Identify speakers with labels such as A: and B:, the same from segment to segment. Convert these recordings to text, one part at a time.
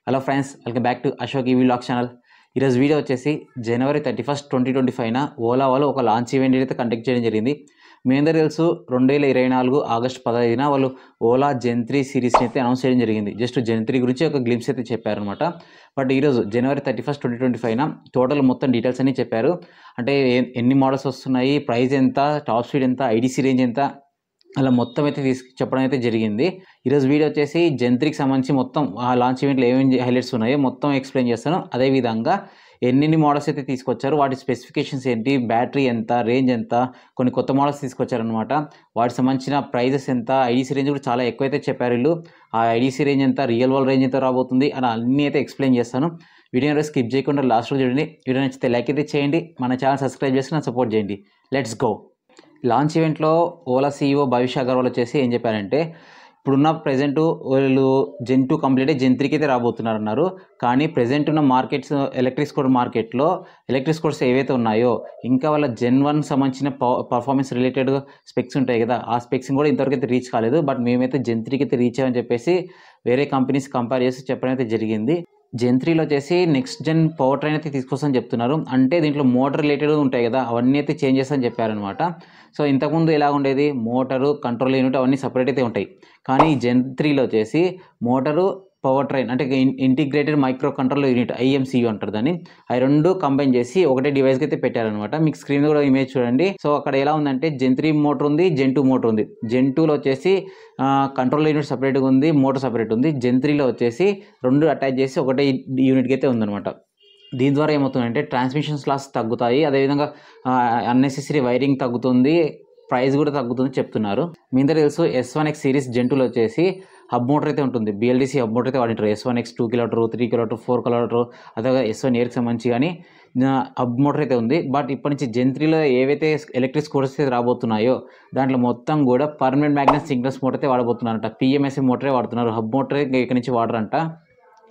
A: Hello friends, welcome back to Ashok EV vlog channel. ఈరోజు video వచ్చేసి జనవరి 31, 2025 ఓలా వాళ్ళు ఒక లాంచ్ ఈవెంట్ అయితే కండక్ట్ చేయడం జరిగింది. మీ అందరూ తెలుసు 2024 ఆగస్టు 15 వాళ్ళు ఓలా జెన్ 3 సిరీస్ని అయితే అనౌన్స్ చేయడం జరిగింది. జస్ట్ జెన్ 3 గురించి ఒక గ్లిమ్స్ అయితే చెప్పారనమాట. బట్ ఈరోజు జనవరి 31, 2025 టోటల్ మొత్తం డీటెయిల్స్ అన్నీ చెప్పారు. అంటే ఎన్ని మోడల్స్ వస్తున్నాయి, ప్రైస్ ఎంత, టాప్ స్పీడ్ ఎంత, ఐడీసీ రేంజ్ ఎంత, అలా మొత్తం అయితే చెప్పడం అయితే జరిగింది. ఈరోజు వీడియో వచ్చేసి జెన్ 3కి సంబంధించి మొత్తం ఆ లాంచ్ ఈవెంట్లో ఏమేమి హైలైట్స్ ఉన్నాయో మొత్తం ఎక్స్ప్లెయిన్ చేస్తాను. అదేవిధంగా ఎన్ని మోడల్స్ అయితే తీసుకొచ్చారు, వాటి స్పెసిఫికేషన్స్ ఏంటి, బ్యాటరీ ఎంత, రేంజ్ ఎంత, కొన్ని కొత్త మోడల్స్ తీసుకొచ్చారనమాట. వాటికి సంబంధించిన ప్రైజెస్ ఎంత, ఐడీసీ రేంజ్ కూడా చాలా ఎక్కువ అయితే చెప్పారు వీళ్ళు. ఆ ఐడీసీ రేంజ్ ఎంత, రియల్ వరల్డ్ రేంజ్ ఎంత రాబోతుంది అని అన్నీ అయితే ఎక్స్ప్లెయిన్ చేస్తాను. వీడియో స్కిప్ చేయకుండా లాస్ట్ రోజు చూడండి. వీడియో నచ్చితే లైక్ అయితే చేయండి, మన ఛానల్ సబ్స్క్రైబ్ చేసి నాకు సపోర్ట్ చేయండి. Let's go. లాంచ్ ఈవెంట్లో ఓలా సీఈఓ భవిష్య అగర్వాల్ వచ్చేసి ఏం చెప్పారంటే, ఇప్పుడున్న ప్రజెంట్ వాళ్ళు జెన్ 2 కంప్లీట్ అయ్యి జెన్ 3కి అయితే రాబోతున్నారు అన్నారు. కానీ ప్రజెంట్ ఉన్న మార్కెట్స్, ఎలక్ట్రిక్ స్కూటర్ మార్కెట్లో ఎలక్ట్రిక్ స్కూటర్స్ ఏవైతే ఉన్నాయో ఇంకా వాళ్ళ జెన్ 1 సంబంధించిన పర్ఫార్మెన్స్ రిలేటెడ్ స్పెక్స్ ఉంటాయి కదా, ఆ స్పెక్స్ కూడా ఇంతవరకు అయితే రీచ్ కాలేదు. బట్ మేమైతే జెన్ 3కి అయితే రీచ్ అయ్యని చెప్పేసి వేరే కంపెనీస్ కంపేర్ చేసి చెప్పడం అయితే జరిగింది. జెన్ 3లో వచ్చేసి నెక్స్ట్ జెన్ పవర్ ట్రైన్ అయితే తీసుకొస్తామని చెప్తున్నారు. అంటే దీంట్లో మోటార్ రిలేటెడ్ ఉంటాయి కదా, అవన్నీ అయితే చేంజ్ చేస్తామని చెప్పారనమాట. సో ఇంతకుముందు ఎలా ఉండేది, మోటారు, కంట్రోల్ యూనిట్ అవన్నీ సపరేట్ అయితే ఉంటాయి. కానీ జెన్ 3లో వచ్చేసి మోటారు, పవర్ ట్రైన్ అంటే ఇంటిగ్రేటెడ్ మైక్రో కంట్రోల్ యూనిట్ ఐఎంసీయూ అంటారు దాన్ని, అవి రెండు కంబైన్ చేసి ఒకటే డివైస్కి అయితే పెట్టారనమాట. మీకు స్క్రీన్ కూడా ఇమేజ్ చూడండి. సో అక్కడ ఎలా ఉందంటే జెన్ 3 మోటార్ ఉంది, జెన్ 2 మోటార్ ఉంది. జెన్ 2లో వచ్చేసి కంట్రోల్ యూనిట్ సపరేట్గా ఉంది, మోటార్ సపరేట్ ఉంది. జెన్ 3లో వచ్చేసి రెండు అటాచ్ చేసి ఒకటే యూనిట్కి అయితే ఉందన్నమాట. దీని ద్వారా ఏమవుతుందంటే ట్రాన్స్మిషన్స్ లాస్ తగ్గుతాయి, అదేవిధంగా అన్నెసెసరీ వైరింగ్ తగ్గుతుంది, ప్రైస్ కూడా తగ్గుతుంది చెప్తున్నారు. మీ అందరూ తెలుసు S1X సిరీస్ జెన్ 2లో వచ్చేసి హబ్ మోటర్ అయితే ఉంటుంది. BLDC హబ్ మోటర్ అయితే వాడింటారు. S1X 2 కిలోమీటర్, 3 కిలోమీటర్, 4 కిలోమీటర్, అదే S1 ఎయిర్కి సంబంధించి కానీ హబ్ మోటర్ అయితే ఉంది. బట్ ఇప్పటి నుంచి జెన్ 3లో ఏవైతే ఎలక్ట్రిక్ స్కూటర్స్ అయితే రాబోతున్నాయో దాంట్లో మొత్తం కూడా పర్మనెంట్ మ్యాగ్నెట్ సింక్రోనస్ మోటర్ అయితే వాడబోతున్నారంట. PMSM మోటరే వాడుతున్నారు, హబ్ మోటరే ఇక్కడ నుంచి వాడరంట.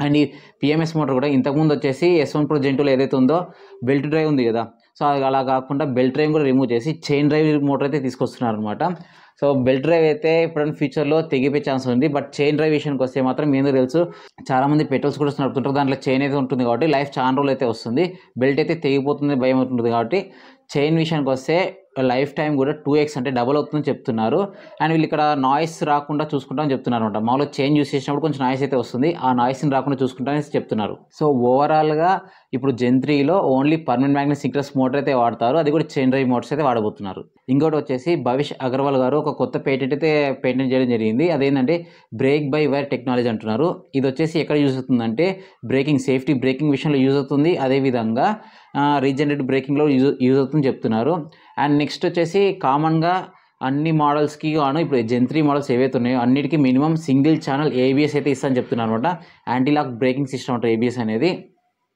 A: అండ్ ఈ PMS మోటార్ కూడా ఇంతకుముందు వచ్చేసి S1 Pro జెన్ 2లో ఏదైతే ఉందో బెల్ట్ డ్రైవ్ ఉంది కదా, సో అది అలా కాకుండా బెల్ట్ డ్రైవ్ కూడా రిమూవ్ చేసి చైన్ డ్రైవ్ మోటార్ అయితే తీసుకొస్తున్నారు అనమాట. సో బెల్ట్ డ్రైవ్ అయితే ఇప్పుడైనా ఫ్యూచర్లో తెగిపోయే ఛాన్స్ ఉంది. బట్ చైన్ డ్రైవ్ విషయానికి వస్తే మాత్రం మీ అందరూ తెలుసు చాలామంది పెట్రోల్ స్కూటర్స్ నడుపుతుంటారు, దాంట్లో చైన్ అయితే ఉంటుంది కాబట్టి లైఫ్ చాలా రోజులు అయితే వస్తుంది. బెల్ట్ అయితే తెగిపోతుంది, భయం అవుతుంది కాబట్టి చైన్ విషయానికి వస్తే లైఫ్ టైం కూడా 2x అంటే డబల్ అవుతుందని చెప్తున్నారు. అండ్ వీళ్ళు ఇక్కడ నాయిస్ రాకుండా చూసుకుంటామని చెప్తున్నారు అనమాట. మామూలుగా చైన్ యూస్ చేసినప్పుడు కొంచెం నాయిస్ అయితే వస్తుంది, ఆ నాయిస్ని రాకుండా చూసుకుంటామని చెప్తున్నారు. సో ఓవరాల్గా ఇప్పుడు జెన్ 3లో only permanent magnet synchronous motor అయితే వాడతారు, అది కూడా చైన్ డ్రైవ్ మోటార్స్ అయితే వాడబోతున్నారు. ఇంకోటి వచ్చేసి భవిష్య అగర్వాల్ గారు ఒక కొత్త పేటెంట్ చేయడం జరిగింది. అదేంటంటే బ్రేక్ బై వైర్ టెక్నాలజీ అంటున్నారు. ఇది వచ్చేసి ఎక్కడ యూజ్ అవుతుందంటే సేఫ్టీ బ్రేకింగ్ విషయంలో యూజ్ అవుతుంది, అదేవిధంగా రీజనరేటివ్ బ్రేకింగ్లో యూజ్ అవుతుందని చెప్తున్నారు. అండ్ నెక్స్ట్ వచ్చేసి కామన్గా అన్ని మోడల్స్కి గాను ఇప్పుడు జెన్ 3 మోడల్స్ ఏవైతే ఉన్నాయో అన్నిటికీ మినిమం సింగిల్ ఛానల్ ABS అయితే ఇస్తామని చెప్తున్నారు అనమాట. యాంటీలాక్ బ్రేకింగ్ సిస్టమ్ ఉంటుంది ABS అనేది.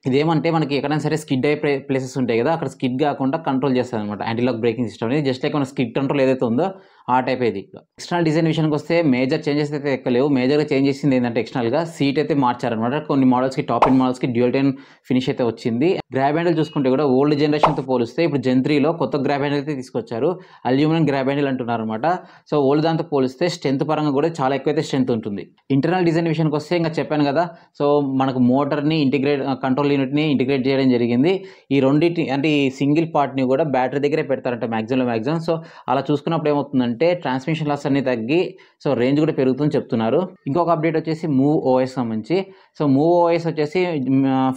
A: ఇదేమంటే మనకి ఎక్కడైనా సరే స్కిడ్ అయ్యే ప్లేసెస్ ఉంటాయి కదా, అక్కడ స్కిడ్ కాకుండా కంట్రోల్ చేస్తుంది అనమాట యాంటీలాక్ బ్రేకింగ్ సిస్టమ్ అనేది. జస్ట్ లైక్ మన స్కిడ్ కంట్రోల్ ఏదైతే ఉందో ఆ టైప్ ఇది. ఎక్స్టర్నల్ డిజైన్ విషయానికి వస్తే మేజర్ చేంజెస్ అయితే ఎక్కలేవు. మేజర్గా చేంజ్ చేసింది ఏంటంటే ఎక్స్టర్నల్గా సీట్ అయితే మార్చారనమాట. కొన్ని మోడల్స్కి, టాప్ ఎండ్ మోడల్స్కి డ్యూయల్ టైన్ ఫినిష్ అయితే వచ్చింది. గ్రాబ్ హ్యాండిల్ చూసుకుంటే కూడా ఓల్డ్ జనరేషన్తో పోలిస్తే ఇప్పుడు జెన్ 3లో కొత్త గ్రాబ్ హ్యాండిల్ అయితే తీసుకొచ్చారు. అల్యూమినియం గ్రాబ్ హ్యాండిల్ అంటున్నారు అనమాట. సో ఓల్డ్ దాంతో పోలిస్తే స్ట్రెంత్ పరంగా కూడా చాలా ఎక్కువైతే స్ట్రెంత్ ఉంటుంది. ఇంటర్నల్ డిజైన్ విషయానికి వస్తే ఇంకా చెప్పాను కదా, సో మనకు మోటార్ని కంట్రోల్ యూనిట్ని ఇంటిగ్రేట్ చేయడం జరిగింది. ఈ రెండింటి అంటే ఈ సింగిల్ పార్ట్ని కూడా బ్యాటరీ దగ్గరే పెడతారంట మ్యాక్సిమం. సో అలా చూసుకున్నప్పుడు ఏమవుతుందంటే ట్రాన్స్మిషన్ లాస్ అన్ని తగ్గి సో రేంజ్ కూడా పెరుగుతుందని చెప్తున్నారు. ఇంకొక అప్డేట్ వచ్చేసి మూవ్ OS సంబంధించి. సో మూవ్ OS వచ్చేసి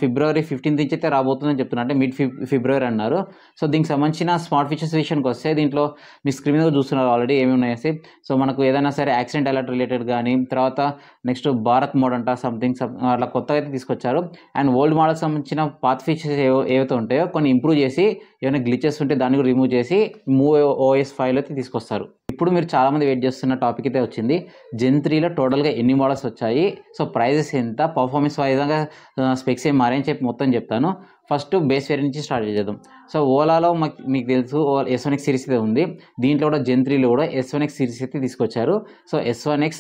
A: February 15 నుంచి అయితే రాబోతుందని చెప్తున్నారు, అంటే మిడ్ ఫిబ్రవరి అన్నారు. సో దీనికి సంబంధించిన స్మార్ట్ ఫీచర్స్ విషయానికి వస్తే దీంట్లో మీ స్క్రీన్ మీద చూస్తున్నారు ఆల్రెడీ ఏమి ఉన్నాయేసి. సో మనకు ఏదైనా సరే యాక్సిడెంట్ అలర్ట్ రిలేటెడ్ కానీ, తర్వాత నెక్స్ట్ భారత్ మోడ్ అంట సంథింగ్ అట్లా కొత్తగా అయితే తీసుకొచ్చారు. అండ్ ఓల్డ్ మోడల్కి సంబంధించిన పాత ఫీచర్స్ ఏవైతే ఉంటాయో కొన్ని ఇంప్రూవ్ చేసి, ఏమైనా గ్లిచెస్ ఉంటే దాన్ని కూడా రిమూవ్ చేసి మూవ్ OS 5 అయితే తీసుకొస్తారు. ఇప్పుడు మీరు చాలామంది వెయిట్ చేస్తున్న టాపిక్ అయితే వచ్చింది, జెన్ 3లో టోటల్గా ఎన్ని మోడల్స్ వచ్చాయి, సో ప్రైజెస్ ఎంత, పర్ఫార్మెన్స్ వైజ్గా స్పెక్స్ ఏం మారని చెప్పి మొత్తం చెప్తాను. ఫస్ట్ బేస్ వేరియంట్ నుంచి స్టార్ట్ చేద్దాం. సో ఓలాలో మీకు తెలుసు S1X సిరీస్ అయితే ఉంది. దీంట్లో కూడా జెన్ 3లో కూడా S1X సిరీస్ అయితే తీసుకొచ్చారు. So S1X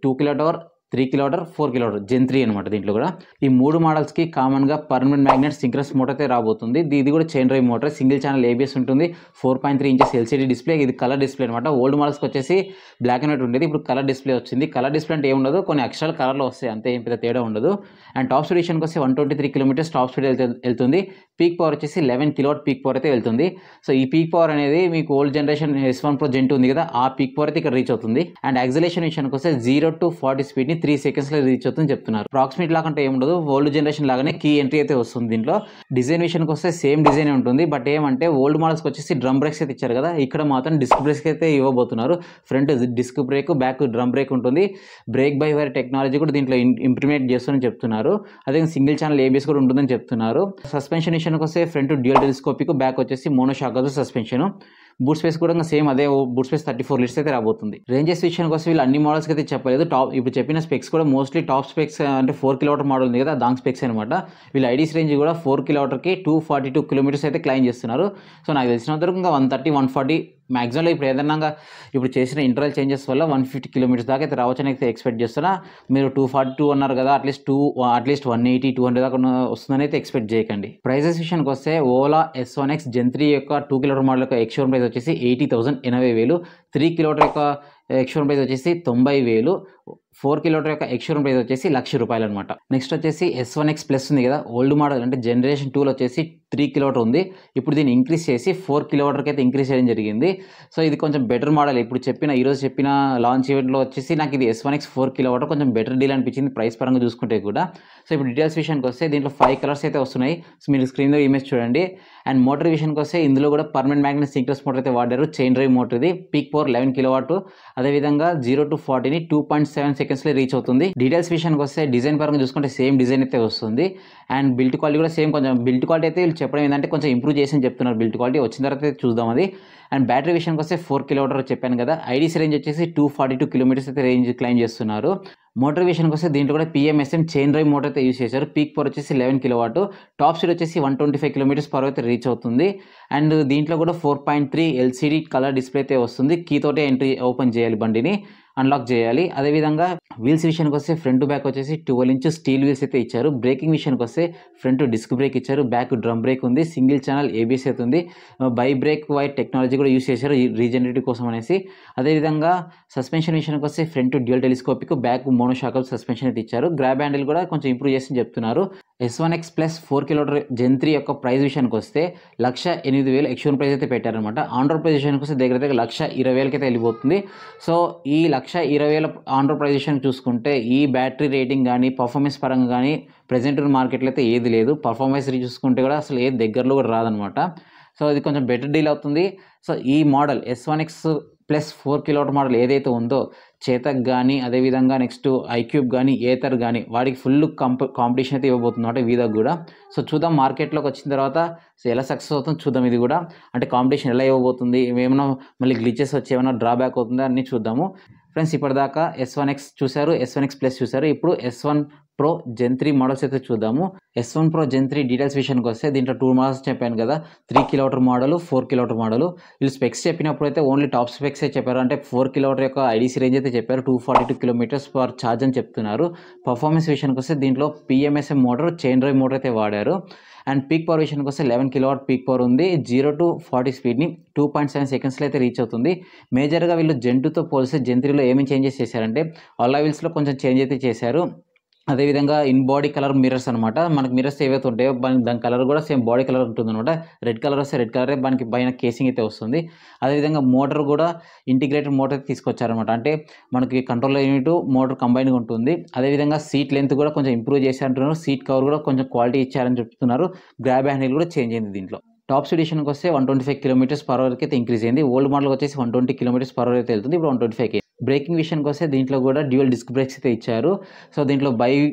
A: 2 kilometre, 3 kilometre 4 kilometre Gen 3 అనమాట. దీంట్లో కూడా ఈ 3 మోడల్స్కి కామన్గా పర్మనెంట్ మ్యాగ్నెట్ సింక్రస్ మోటార్ అయితే రాబోతుంది. ఇది కూడా chain drive motor, single channel ABS ఉంటుంది, 4.3 ఇంచెస్ ఎల్సీడీ డిస్ప్లే. ఇది కలర్ డిస్ప్లే అనమాట. ఓల్డ్ మోడల్స్కి వచ్చేసి బ్లాక్ అండ్ వైట్ ఉండేది, ఇప్పుడు కలర్ డిస్ప్లే వచ్చింది. కలర్ డిస్ప్లే అంటే ఏం ఉండదు, కొన్ని అక్షరాలు కలర్లో వస్తాయి అంతే, ఏం పెద్ద తేడా ఉండదు. అండ్ టాప్ స్పీడ్ విషయానికి వస్తే 123 కిలోమీటర్స్ టాప్ స్పీడ్ వెళ్తుంది. పీక్ పవర్ వచ్చేసి 11 కిలోవాట్ పీక్ పవర్ అయితే వెళ్తుంది. సో ఈ పీక్ పవర్ అనేది మీకు old generation S1 Pro Gen 2 ఉంది కదా, ఆ పీక్ పవర్ అయితే ఇక్కడ రీచ్ అవుతుంది. అండ్ యాక్సిలరేషన్ విషయానికి వస్తే 0 to 40 స్పీడ్ని 3 సెకండ్స్లో రీచ్ అవుతుందని చెప్తున్నారు. ప్రాక్సిమేట్ లాగా అంటే ఏముండదు, ఓల్డ్ జనరేషన్ లాగానే కీ ఎంట్రీ అయితే వస్తుంది. దీంట్లో డిజైన్ విషయానికి వస్తే సేమ్ డిజైన్ ఉంటుంది. బట్ ఏమంటే ఓల్డ్ మోడల్స్కి వచ్చేసి డ్రమ్ బ్రేక్స్ అయితే ఇచ్చారు కదా, ఇక్కడ మాత్రం డిస్క్ బ్రేక్స్ అయితే ఇవ్వబోతున్నారు. Front disc brake, back drum brake ఉంటుంది. బ్రేక్ బై వైర్ టెక్నాలజీ కూడా దీంట్లో ఇంప్లిమెంట్ చేస్తుందని చెప్తున్నారు. అదే సింగిల్ ఛానల్ ఏబిఎస్ కూడా ఉంటుందని చెప్తున్నారు. సస్పెన్షన్ విషయానికి వస్తే ఫ్రంట్ డ్యూయల్ టెలిస్కోపిక్, బ్యాక్ వచ్చేసి మోనోషాక్ సస్పెన్షన్. బూట్ స్పేస్ కూడా సేమ్ అదే బూట్ స్పేస్ 34 లీటర్స్ అయితే రాబోతుంది. రేంజెస్ విషయానికి వస్తే వీళ్ళు అన్ని మోడల్స్కి అయితే చెప్పలేదు. ఇప్పుడు చెప్పిన స్పెక్స్ కూడా మోస్ట్లీ టాప్ స్పెక్స్ అంటే 4 కిలోమీటర్ మోడల్ ఉంది కదా, దాని స్పెక్స్ అనమాట. వీళ్ళు ఐడీస్ రేంజ్ కూడా 4 కిలోమీటర్కి 242 కిలోమీటర్స్ అయితే క్లైమ్ చేస్తున్నారు. సో నాకు తెలిసినంత వరకు ఇంకా 130, 140 మ్యాక్సిమంలో ఇప్పుడు ఏదన్నా ఇప్పుడు చేసిన ఇంటర్వల్ చేంజెస్ వల్ల 150 కిలోమీటర్స్ దాకా అయితే రావచ్చని అయితే ఎక్స్పెక్ట్ చేస్తున్నా. మీరు 242 అన్నారు కదా, అట్లీస్ట్ 180, 200 దాకా వస్తుందని అయితే ఎక్స్పెక్ట్ చేయకండి. ప్రైజెస్ విషయానికి వస్తే ఓలా S1X Gen 3 యొక్క 2 కిలోమీటర్ మోడల్ యొక్క ఎక్స్షోరూమ్ ప్రైస్ వచ్చేసి 80,000 80,000. 3 కిలోమీటర్ యొక్క ఎక్స్షోరూమ్ ప్రైస్ వచ్చేసి 90,000. 4 కిలోమీటర్ యొక్క ఎక్స్షోరూమ్ ప్రైస్ వచ్చేసి ₹1,00,000 అనమాట. నెక్స్ట్ వచ్చేసి S1X Plus ఉంది కదా, ఓల్డ్ మోడల్ అంటే జనరేషన్ 2లో వచ్చేసి 3 కిలోమీటర్ ఉంది. ఇప్పుడు దీన్ని ఇంక్రీజ్ చేసి 4 కిలోమీటర్కి అయితే ఇంక్రీజ్ చేయడం జరిగింది. సో ఇది కొంచెం బెటర్ మోడల్. ఇప్పుడు ఈరోజు చెప్పిన లాంచ్ ఈవెంట్లో వచ్చేసి నాకు ఇది S1X 4 కిలోమీటర్ కొంచెం బెటర్ డీల్ అనిపించింది ప్రైస్ పరంగా చూసుకుంటే కూడా. సో ఇప్పుడు డీటెయిల్స్ విషయానికి వస్తే దీంట్లో 5 కలర్స్ అయితే వస్తున్నాయి. సో మీరు స్క్రీన్లో ఇమేజ్ చూడండి. అండ్ మోటార్ విషయానికి వస్తే ఇందులో కూడా పర్మనెంట్ మ్యాగ్నెట్ సింక్రస్ మోటార్ అయితే వాడారు, చైన్ డ్రైవ్ మోటార్. ఇది పీక్ పవర్ 11 కిలోవాట్. అదేవిధంగా 0 to 40ని 2.7 సెకండ్స్లో రీచ్ అవుతుంది. డీటెయిల్స్ విషయానికి వస్తే డిజైన్ పరంగా చూసుకుంటే సేమ్ డిజైన్ అయితే వస్తుంది. అండ్ బిల్ట్ క్వాలిటీ కూడా సేమ్, కొంచెం బిల్ట్ క్వాలిటీ అయితే వీళ్ళు చెప్పడం ఏంటంటే కొంచెం ఇంప్రూవ్ చేసి చెప్తున్నారు. బిల్ట్ క్వాలిటీ వచ్చిన తర్వాత చూద్దాం అది. అండ్ బ్యాటరీ విషయానికి వస్తే 4 కిలోమీటర్ చెప్పాను కదా, ఐడీస్ రేంజ్ వచ్చేసి 242 కిలోమీటర్స్ అయితే రేంజ్ క్లైమ్ చేస్తున్నారు. మోటార్ విషయానికి వస్తే దీంట్లో కూడా PMSM చైన్ డ్రైవ్ మోటార్ అయితే యూస్ చేశారు. పీక్ పవర్ వచ్చేసి 11 కిలోవాట్. టాప్ స్పీడ్ వచ్చేసి 125 కిలోమీటర్స్ పర్ అయితే రీచ్ అవుతుంది. అండ్ దీంట్లో కూడా 4.3 LCD కలర్ డిస్ప్లే అయితే వస్తుంది. కీతోటే ఎంట్రీ ఓపెన్ చేయాలి, బండిని అన్లాక్ చేయాలి. అదేవిధంగా వీల్స్ విషయానికి వస్తే ఫ్రంట్ బ్యాక్ వచ్చేసి 12 ఇంచ్ స్టీల్ వీల్స్ అయితే ఇచ్చారు. బ్రేకింగ్ విషయానికి వస్తే ఫ్రంట్ డిస్క్ బ్రేక్ ఇచ్చారు, బ్యాక్ డ్రమ్ బ్రేక్ ఉంది, సింగిల్ ఛానల్ ఏబిఎస్ అయితే ఉంది. బై బ్రేక్ వైర్ టెక్నాలజీ కూడా యూస్ చేశారు రీజనరేటివ్ కోసం అనేసి. అదేవిధంగా సస్పెన్షన్ విషయానికి వస్తే front dual telescopic, back monoshock suspension అయితే ఇచ్చారు. గ్రాబ్ హ్యాండిల్ కూడా కొంచెం ఇంప్రూవ్ చేసి చెప్తున్నారు. S1X Plus 4 కిలోమీటర్ Gen 3 యొక్క ప్రైస్ విషయానికి వస్తే 1,08,000 ఎక్స్షోరూమ్ ప్రైస్ అయితే పెట్టారనమాట. ఆన్ రోడ్ ప్రైస్ విషయానికి వస్తే దగ్గర 1,20,000 అయితే వెళ్ళిపోతుంది. సో ఈ 1,20,000 ఆన్ రోడ్ ప్రైస్ విషయాన్ని చూసుకుంటే ఈ బ్యాటరీ రేటింగ్ కానీ పర్ఫార్మెన్స్ పరంగా కానీ ప్రజెంట్ మార్కెట్లో అయితే ఏది లేదు. పర్ఫార్మెన్స్ చూసుకుంటే కూడా అసలు ఏది దగ్గరలో కూడా రాదనమాట. సో ఇది కొంచెం బెటర్ డీల్ అవుతుంది. సో ఈ model S1X Plus 4 kilometre model ఏదైతే ఉందో చేతక్ కానీ, అదేవిధంగా నెక్స్ట్ ఐక్యూబ్ కానీ, ఏథర్ కానీ వాడికి ఫుల్ కాంపిటీషన్ అయితే ఇవ్వబోతుంది అంటే వీదకు కూడా. సో చూద్దాం మార్కెట్లోకి వచ్చిన తర్వాత ఎలా సక్సెస్ అవుతుందో చూద్దాం. ఇది కూడా అంటే కాంపిటీషన్ ఎలా ఇవ్వబోతుంది, ఏమైనా మళ్ళీ గ్లిచెస్ వచ్చి ఏమైనా డ్రాబ్యాక్ అవుతుందా అన్నీ చూద్దాము. ఫ్రెండ్స్ ఇప్పటిదాకా S1X చూశారు, S1X Plus చూశారు. ఇప్పుడు S1 Pro Gen 3 మోడల్స్ అయితే చూద్దాము. S1 Pro Gen 3 డీటెయిల్స్ విషయానికి వస్తే దీంట్లో 2 మోడల్స్ చెప్పాను కదా, 3 కిలోమీటర్ మోడల్, 4 కిలోమీటర్ మోడల్. వీళ్ళు స్పెక్స్ చెప్పినప్పుడు అయితే ఓన్లీ టాప్ స్పెక్స్ చెప్పారు. అంటే 4 కిలోమీటర్ యొక్క ఐడీసీ రేంజ్ అయితే చెప్పారు, 242 కిలోమీటర్స్ పర్ ఛార్జ్ అని చెప్తున్నారు. పర్ఫార్మెన్స్ విషయానికి వస్తే దీంట్లో PMSM motor, chain drive motor అయితే వాడారు. అండ్ పీక్ పవర్ విషయానికి వస్తే 11 కిలోవాట్ పీక్ పవర్ ఉంది. 0 to 40 స్పీడ్ని 2.7 సెకండ్స్లో అయితే రీచ్ అవుతుంది. మేజర్గా వీళ్ళు Gen 2తో పోలిస్తే Gen 3లో ఏమేమి చేంజెస్ చేశారంటే అలా వీల్స్లో కొంచెం చేంజ్ అయితే చేశారు. అదేవిధంగా ఇన్ బాడీ కలర్ మిర్రర్స్ అనమాట. మనకి మిర్రర్స్ ఏవైతే ఉంటాయో దాని కలర్ కూడా సేమ్ బాడీ కలర్ ఉంటుంది అనమాట. రెడ్ కలర్ వస్తే రెడ్ కలరే దానికి పైన కేసింగ్ అయితే వస్తుంది. అదేవిధంగా మోటార్ కూడా ఇంటిగ్రేటెడ్ మోటార్ తీసుకొచ్చారనమాట. అంటే మనకి కంట్రోల్ యూనిట్ మోటార్ కంబైన్గా ఉంటుంది. అదేవిధంగా సీట్ లెంత్ కూడా కొంచెం ఇంప్రూవ్ చేశారంటున్నారు. సీట్ కవర్ కూడా కొంచెం క్వాలిటీ ఇచ్చారని చెప్తున్నారు. గ్రాబ్ హ్యాండిల్ కూడా చేంజ్ అయింది దీంట్లో. టాప్ స్పీడ్ విషయానికి వస్తే 125 కిలోమీటర్స్ పర్ అవర్కి అయితే ఇంక్రీజ్ అయింది. ఓల్డ్ మోడల్ వచ్చేసి 120 కిలోమీటర్స్ పర్ అవర్ అయితే వెళ్తుంది, ఇప్పుడు 125. బ్రేకింగ్ విషయానికి వస్తే దీంట్లో కూడా డ్యూయల్ డిస్క్ బ్రేక్స్ అయితే ఇచ్చారు. సో దీంట్లో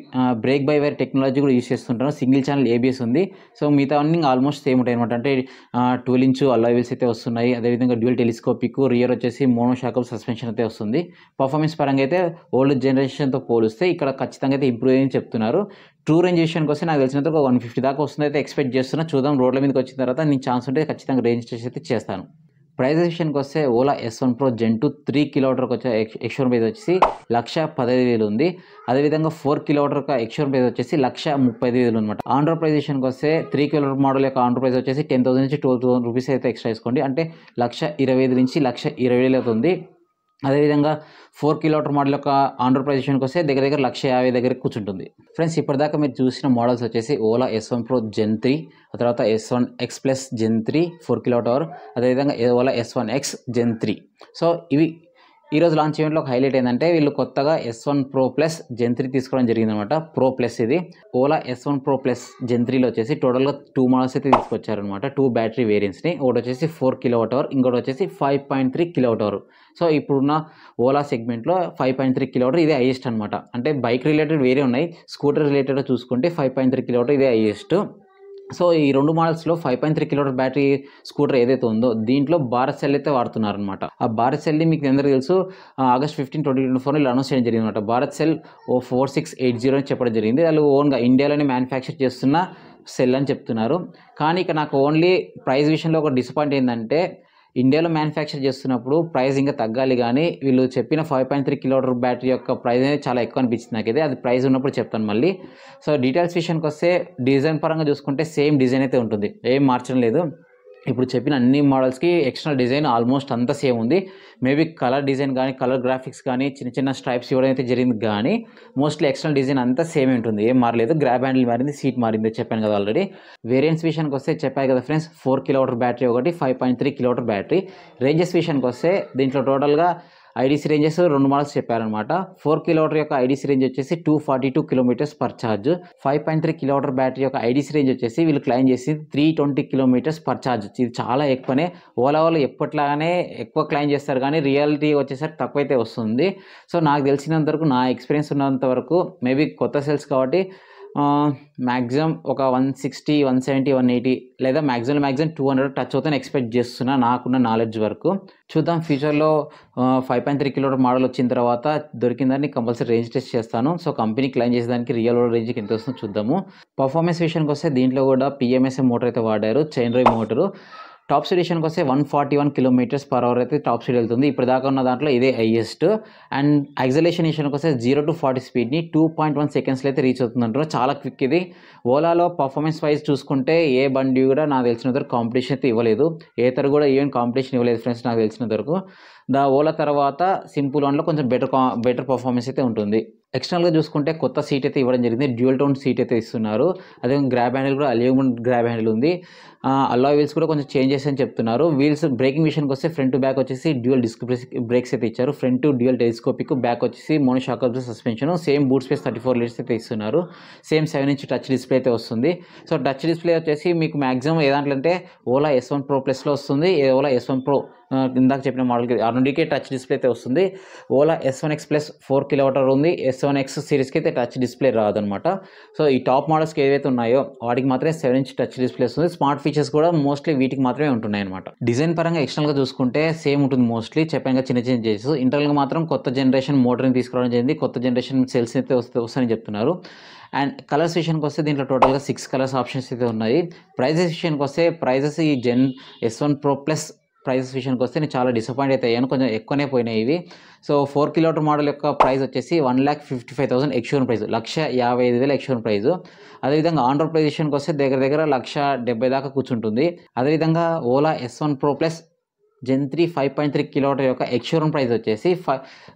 A: బ్రేక్ బై వైర్ టెక్నాలజీ కూడా యూస్ చేస్తుంటారు. సింగిల్ ఛానల్ ఏబిఎస్ ఉంది. సో మిగతా అన్ని ఆల్మోస్ట్ సేమ్ ఉంటాయి అనమాట. అంటే 12 ఇంచ్ అలాయ్ వీల్స్ అయితే వస్తున్నాయి. అదేవిధంగా డ్యూయల్ టెలిస్కోపిక్, రియర్ వచ్చేసి మోనోషాక్ సస్పెన్షన్ అయితే వస్తుంది. పర్ఫార్మెన్స్ పరంగా అయితే ఓల్డ్ జనరేషన్తో పోలిస్తే ఇక్కడ ఖచ్చితంగా అయితే ఇంప్రూవ్ అయ్యి చెప్తున్నారు. ట్రూ రేంజ్ విషయానికి వస్తే నాకు తెలిసినంత ఒక 150 దాకా వస్తుంది అయితే ఎక్స్పెక్ట్ చేస్తున్నా. చూద్దాం రోడ్ల మీదకి వచ్చిన తర్వాత నేను ఛాన్స్ ఉంటే ఖచ్చితంగా రేంజ్ టెస్ట్ అయితే చేస్తాను. ప్రైస్ విషయానికి వస్తే ఓలా S1 Pro Gen 2 3 కిలోమీటర్కి వచ్చే ఎక్స్షోరూమ్ ప్రైస్ వచ్చేసి 1,15,000 ఉంది. అదేవిధంగా 4 కిలోమీటర్ ఎక్స్షోరూమ్ ప్రైస్ వచ్చేసి 1,35,000 అనమాట. ఆన్ రోడ్ ప్రైస్ విషయానికి వస్తే 3 కిలోమీటర్ మోడల్ యొక్క ఆన్ రోడ్ ప్రైస్ వచ్చేసి 10,000 నుంచి 12,000 రూపీస్ అయితే ఎక్స్ట్రా వేసుకోండి, అంటే 1,25,000 నుంచి 1,20,000 అవుతుంది. అదేవిధంగా 4 కిలోమీటర్ మోడల్ యొక్క ఆన్ రోడ్ ప్రైస్ విషయానికి వస్తే దగ్గర 1,50,000 దగ్గర కూర్చుంటుంది. ఫ్రెండ్స్, ఇప్పటిదాకా మీరు చూసిన మోడల్స్ వచ్చేసి ఓలా S1 Pro Gen 3, ఆ తర్వాత S1 X Plus Gen 3 4 kilometre, అదేవిధంగా Ola S1 X Gen 3. So ఇవి ఈరోజు లాంచ్ ఈవెంట్లో ఒక హైలైట్ ఏంటంటే వీళ్ళు కొత్తగా S1 Pro Plus Gen 3 తీసుకోవడం జరిగిందనమాట. ప్రో ప్లస్ ఇది Ola S1 Pro Plus Gen 3లో వచ్చేసి టోటల్గా 2 మోడల్స్ అయితే తీసుకొచ్చారనమాట. 2 బ్యాటరీ వేరియంట్స్ని, ఒకటి వచ్చేసి 4 కిలోవాట్, ఇంకోటి వచ్చేసి 5.3 కిలోవాట్. సో ఇప్పుడున్న ఓలా సెగ్మెంట్లో 5.3 కిలోవాట్ ఇదే హైయెస్ట్ అనమాట. అంటే బైక్ రిలేటెడ్ వేరే ఉన్నాయి, స్కూటర్ రిలేటెడ్ చూసుకుంటే 5.3 కిలోవాట్ ఇదే హైయెస్ట్. సో ఈ 2 మోడల్స్లో 5.3 కిలోవాట్ బ్యాటరీ స్కూటర్ ఏదైతే ఉందో దీంట్లో భారత్ సెల్ అయితే వాడుతున్నారు అనమాట. ఆ భారత్ సెల్ని మీకు అందరికీ తెలుసు, August 15, 2024 ఇలా అనౌన్స్ చేయడం జరిగింది అనమాట. భారత్ సెల్ 4680 అని చెప్పడం జరిగింది. వాళ్ళు ఓన్గా ఇండియాలోనే మ్యానుఫ్యాక్చర్ చేస్తున్న సెల్ అని చెప్తున్నారు. కానీ ఇక నాకు ఓన్లీ ప్రైస్ విషయంలో ఒక డిసప్పాయింట్ ఏంటంటే ఇండియాలో మ్యానుఫ్యాక్చర్ చేస్తున్నప్పుడు ప్రైస్ ఇంకా తగ్గాలి, కానీ వీళ్ళు చెప్పిన 5.3 కిలోవాట్ బ్యాటరీ యొక్క ప్రైస్ అనేది చాలా ఎక్కువ అనిపించింది నాకైతే. అది ప్రైస్ ఉన్నప్పుడు చెప్తాను మళ్ళీ. సో డీటెయిల్స్ విషయానికి వస్తే డిజైన్ పరంగా చూసుకుంటే సేమ్ డిజైన్ అయితే ఉంటుంది, ఏం మార్చడం లేదు. ఇప్పుడు చెప్పిన అన్ని మోడల్స్కి ఎక్స్టర్నల్ డిజైన్ ఆల్మోస్ట్ అంతా సేమ్ ఉంది. మేబీ కలర్ డిజైన్ కానీ కలర్ గ్రాఫిక్స్ కానీ చిన్న చిన్న స్ట్రైప్స్ ఇవ్వడం అయితే జరిగింది, కానీ మోస్ట్లీ ఎక్స్టర్నల్ డిజైన్ అంతా సేమ్ ఉంటుంది, ఏం మారలేదు. గ్రాబ్ హ్యాండిల్ మారింది, సీట్ మారింది, చెప్పాను కదా ఆల్రెడీ. వేరియంట్స్ విషయానికి వస్తే చెప్పాయి కదా ఫ్రెండ్స్, 4 కిలోవాట్ బ్యాటరీ ఒకటి, 5.3 కిలోవాట్ బ్యాటరీ. రేంజెస్ విషయానికి వస్తే దీంట్లో టోటల్గా ఐడీసీ రేంజెస్ 2 మోడల్స్ చెప్పారనమాట. 4 కిలోవాట్ యొక్క ఐడీసీ రేంజ్ వచ్చేసి 242 kilometres per charge. 5.3 kilowatt battery యొక్క ఐడీసీ రేంజ్ వచ్చేసి వీళ్ళు క్లైమ్ చేసి 320 కిలోమీటర్స్ పర్ ఛార్జ్. ఇది చాలా ఎక్కువనే. ఓలా వాళ్ళు ఎప్పట్లాగానే ఎక్కువ క్లైమ్ చేస్తారు, కానీ రియాలిటీ వచ్చేసరికి తక్కువైతే వస్తుంది. సో నాకు తెలిసినంత వరకు, నా ఎక్స్పీరియన్స్ ఉన్నంత వరకు, మేబీ కొత్త సెల్స్ కాబట్టి మ్యాక్సిమం ఒక 160, 170, 180 లేదా మ్యాక్సిమం 200 టచ్ అవుతాను ఎక్స్పెక్ట్ చేస్తున్నా, నాకున్న నాలెడ్జ్ వరకు. చూద్దాం ఫ్యూచర్లో 5.3 కిలోవాట్ మోడల్ వచ్చిన తర్వాత దొరికిందని కంపల్సరీ రేంజ్ టెస్ట్ చేస్తాను. సో కంపెనీ క్లైమ్ చేసేదానికి రియల్ వరల్డ్ రేంజ్కి ఎంత వస్తుందో చూద్దాము. పర్ఫార్మెన్స్ విషయానికి వస్తే దీంట్లో కూడా PMSM మోటార్ అయితే వాడారు, chain drive motor. Top speed విషయానికి వస్తే 141 కిలోమీటర్స్ పర్ అవర్ అయితే టాప్ స్పీడ్ వెళ్తుంది. ఇప్పుడు దాకా ఉన్న దాంట్లో ఇదే హైయెస్ట్. అండ్ యాక్సలేషన్ విషయానికి వస్తే 0 to 40 స్పీడ్ని 2.1 సెకండ్స్లో అయితే రీచ్ అవుతుందంటారు. చాలా క్విక్ ఇది. ఓలాలో పర్ఫార్మెన్స్ వైజ్ చూసుకుంటే ఏ బండి కూడా నాకు తెలిసినంత వరకు కాంపిటీషన్ అయితే ఇవ్వలేదు, ఏతరు కూడా ఈవెన్ కాంపిటీషన్ ఇవ్వలేదు ఫ్రెండ్స్ నాకు తెలిసినంత వరకు. ఓలా తర్వాత సింపుల్ వన్లో కొంచెం బెటర్ పర్ఫార్మెన్స్ అయితే ఉంటుంది. ఎక్స్టర్నల్గా చూసుకుంటే కొత్త సీట్ అయితే ఇవ్వడం జరిగింది, డ్యూయల్ టోన్ సీట్ అయితే ఇస్తున్నారు. అదే గ్రాబ్ హ్యాండిల్ కూడా అల్యూమినియం గ్రాబ్ హ్యాండిల్ ఉంది. అల్లాయ్ వీల్స్ కూడా కొంచెం చేంజెస్ అని చెప్తున్నారు. వీల్స్ బ్రేకింగ్ విషయానికి వస్తే ఫ్రంట్ టు బ్యాక్ వచ్చేసి డ్యూయల్ డిస్క్ బ్రేక్స్ అయితే ఇచ్చారు. Front to dual telescopic, back వచ్చేసి monoshock absorber suspension. Same boot space 34 litres అయితే ఇస్తున్నారు. సేమ్ 7-inch టచ్ డిస్ప్లే అయితే వస్తుంది. సో టచ్ డిస్ప్లే వచ్చేసి మీకు మ్యాక్సిమం ఏ దాంట్లో అంటే ఓలా S1 Pro Plusలో వస్తుంది, ఓలా S1 Pro ఇందాక చెప్పిన మోడల్కి R&Dకే టచ్ డిస్ప్లే అయితే వస్తుంది. Ola S1 X Plus 4 kilowatt ఉంది. S1 X సిరీస్కి అయితే టచ్ డిస్ప్లే రాదనమాట. సో ఈ టాప్ మోడల్స్కి ఏవైతే ఉన్నాయో వాటికి మాత్రమే 7-inch టచ్ డిస్ప్లే వస్తుంది. స్మార్ట్ ఫీచర్స్ కూడా మోస్ట్లీ వీటికి మాత్రమే ఉంటున్నాయి అనమాట. డిజైన్ పరంగా ఎక్స్టర్నల్గా చూసుకుంటే సేమ్ ఉంటుంది మోస్ట్లీ, చెప్పాను చిన్న చిన్న చేంజెస్. ఇంటర్నల్గా మాత్రం కొత్త జనరేషన్ మోటర్ని తీసుకురావడం జరిగింది, కొత్త జనరేషన్ సెల్స్ అయితే వస్తాయని చెప్తున్నారు. అండ్ కలర్స్ విషయానికి వస్తే దీంట్లో టోటల్గా 6 కలర్స్ ఆప్షన్స్ అయితే ఉన్నాయి. ప్రైజెస్ విషయానికి వస్తే ప్రైజెస్ ఈ S1 Pro Plus ప్రైజెస్ విషయానికి వస్తే నేను చాలా డిసప్పాయింట్ అయితే అయ్యాను, కొంచెం ఎక్కువనే పోయినాయి ఇవి. సో 4 కిలోవాట్ మోడల్ యొక్క ప్రైస్ వచ్చేసి 1,55,000 ఎక్స్షోరూమ్ ప్రైస్, 1,55,000 ఎక్స్షోరూమ్ ప్రైస్. అదేవిధంగా ఆన్ రోడ్ ప్రైస్ విషయానికి వస్తే దగ్గర 1,70,000 దాకా కూర్చుంటుంది. అదేవిధంగా Ola S1 Pro Plus Gen 3 5.3 kilowatt యొక్క ఎక్స్షోరూమ్ ప్రైస్ వచ్చేసి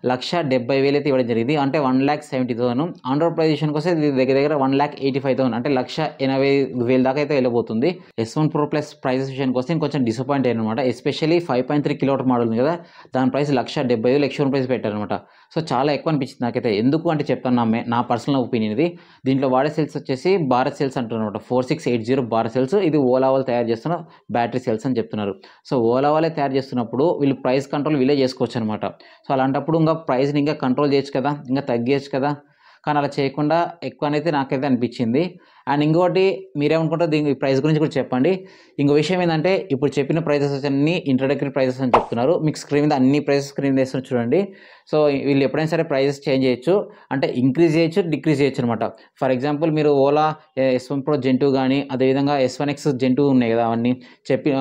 A: 1,70,000 అయితే ఇవ్వడం జరిగింది, అంటే 1,70,000. ఆన్ రోడ్ ప్రైస్ విషయానికి వస్తే దగ్గర 1,85,000, అంటే 1,80,000 దాకా అయితే వెళ్ళబోతుంది. S1 Pro Plus ప్రైజెస్ విషయానికి వస్తే కొంచెం డిసప్పాయింట్ అయ్యాను అనమాట. ఎస్పెషల్లీ 5.3 కిలోవాట్ మోడల్ ఉంది కదా, దాని ప్రైస్ 1,70,000 ఎక్స్షోరూమ్ ప్రైస్ పెట్టారనమాట. సో చాలా ఎక్కువ అనిపించింది నాకైతే. ఎందుకు అంటే చెప్తాను నా పర్సనల్ ఒపీనియన్ ఇది. దీంట్లో వాడే సెల్స్ వచ్చేసి భారత్ సెల్స్ అంటున్నారు, 4680 భారత్ సెల్స్. ఇది ఓలా వాళ్ళు తయారు చేస్తున్న బ్యాటరీ సెల్స్ అని చెప్తున్నారు. సో ఓలా వాళ్ళే తయారు చేస్తున్నప్పుడు వీళ్ళు ప్రైస్ కంట్రోల్ వీళ్ళే చేసుకోవచ్చు అనమాట. సో అలాంటప్పుడు ఇంకా ప్రైస్ని ఇంకా కంట్రోల్ చేయొచ్చు కదా, ఇంకా తగ్గించచ్చు కదా. కానీ అలా చేయకుండా ఎక్కువ అనేది నాకైతే అనిపించింది. అండ్ ఇంకోటి మీరేమనుకుంటారో దీని ప్రైస్ గురించి కూడా చెప్పండి. ఇంకో విషయం ఏంటంటే ఇప్పుడు చెప్పిన ప్రైజెస్ అన్నీ ఇంట్రడక్టరీ ప్రైజెస్ అని చెప్తున్నారు. మీకు స్క్రీన్ మీద అన్ని ప్రైజెస్ స్క్రీన్ చేస్తున్నారు చూడండి. సో వీళ్ళు ఎప్పుడైనా సరే ప్రైజెస్ చేంజ్ చేయొచ్చు, అంటే ఇంక్రీజ్ చేయొచ్చు, డిక్రీజ్ చేయొచ్చు అనమాట. ఫర్ ఎగ్జాంపుల్ మీరు ఓలా S1 Pro Gen 2 కానీ అదేవిధంగా S1X Gen 2 ఉన్నాయి కదా, అవన్నీ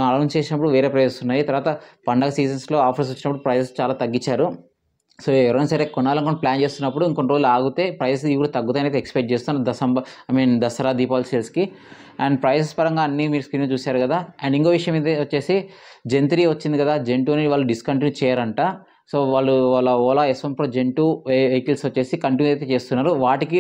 A: అనౌన్స్ చేసినప్పుడు వేరే ప్రైజెస్ ఉన్నాయి. తర్వాత పండగ సీజన్స్లో ఆఫర్స్ వచ్చినప్పుడు ప్రైజెస్ చాలా తగ్గించారు. సో ఎవరైనా సరే కొనాలనుకుని ప్లాన్ చేస్తున్నప్పుడు ఇంకొన్ని రోజులు ఆగితే ప్రైస్ ఇవి కూడా తగ్గుతాయని అయితే ఎక్స్పెక్ట్ చేస్తాను దసరా దీపావళి సేల్స్కి. అండ్ ప్రైసెస్ పరంగా అన్నీ మీరు స్క్రీన్ చూశారు కదా. అండ్ ఇంకో విషయం ఇది వచ్చేసి Gen 3 వచ్చింది కదా, Gen 2ని వాళ్ళు డిస్కంటిన్యూ చేయరంట. సో వాళ్ళ Ola S1 Pro Gen 2 vehicles వచ్చేసి కంటిన్యూ అయితే చేస్తున్నారు. వాటికి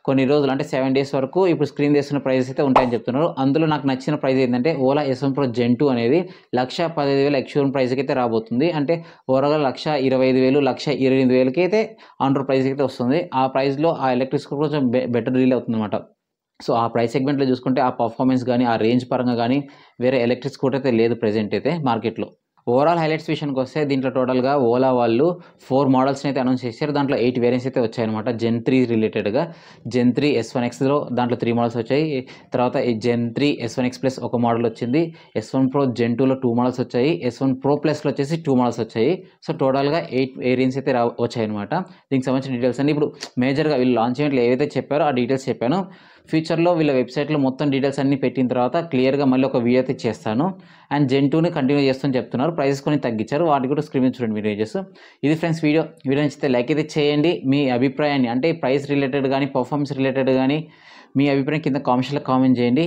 A: కొన్ని రోజులు అంటే 7 days వరకు ఇప్పుడు స్క్రీన్ చేస్తున్న ప్రైజెస్ అయితే ఉంటాయని చెప్తున్నారు. అందులో నాకు నచ్చిన ప్రైస్ ఏంటంటే ఓలా S1 Pro Gen 2 అనేది 1,15,000 ఎక్స్షోరూమ్ ప్రైస్కి అయితే రాబోతుంది. అంటే ఓవరాల్గా 1,25,000 1,28,000కి అయితే ఆన్ రోడ్ ప్రైస్కి అయితే వస్తుంది. ఆ ప్రైస్లో ఆ ఎలక్ట్రిక్ స్కూటర్ కొంచెం బెటర్ డీల్ అవుతుంది అనమాట. సో ఆ ప్రైస్ సెగ్మెంట్లో చూసుకుంటే ఆ పర్ఫార్మెన్స్ కానీ ఆ రేంజ్ పరంగా కానీ వేరే ఎలక్ట్రిక్ స్కూటర్ అయితే లేదు ప్రజెంట్ అయితే మార్కెట్లో. ఓవరాల్ హైలైట్స్ విషయానికి వస్తే దీంట్లో టోటల్గా ఓలా వాళ్ళు 4 మోడల్స్ని అయితే అనౌన్స్ చేశారు. దాంట్లో 8 వేరియంట్స్ అయితే వచ్చాయన్నమాట. Gen 3 రిలేటెడ్గా Gen 3 S1Xలో దాంట్లో 3 మోడల్స్ వచ్చాయి. తర్వాత ఈ Gen 3 S1X Plus ఒక మోడల్ వచ్చింది. S1 Pro Gen 2లో 2 మోడల్స్ వచ్చాయి. S1 Pro Plusలో వచ్చేసి 2 మోడల్స్ వచ్చాయి. సో టోటల్గా 8 వేరియంట్స్ అయితే వచ్చాయన్నమాట. దీనికి సంబంధించిన డీటెయిల్స్ అన్ని ఇప్పుడు మేజర్గా వీళ్ళు లాంచ్ ఈవెంట్లో ఏవైతే చెప్పారో ఆ డీటెయిల్స్ చెప్పాను. ఫ్యూచర్లో వీళ్ళ వెబ్సైట్లో మొత్తం డీటెయిల్స్ అన్ని పెట్టిన తర్వాత క్లియర్గా మళ్ళీ ఒక వీడియో అయితే చేస్తాను. అండ్ Gen 2ని కంటిన్యూ చేస్తూ చెప్తున్నారు. ప్రైసెస్ కొన్ని తగ్గించారు, వాటి కూడా స్క్రీన్ చూడండి మీరు ఏజెస్. ఇది ఫ్రెండ్స్ వీడియో నచ్చితే లైక్ అయితే చేయండి. మీ అభిప్రాయాన్ని అంటే ప్రైస్ రిలేటెడ్ కానీ పర్ఫార్మెన్స్ రిలేటెడ్ కానీ మీ అభిప్రాయం కింద కామెంట్స్లో కామెంట్ చేయండి.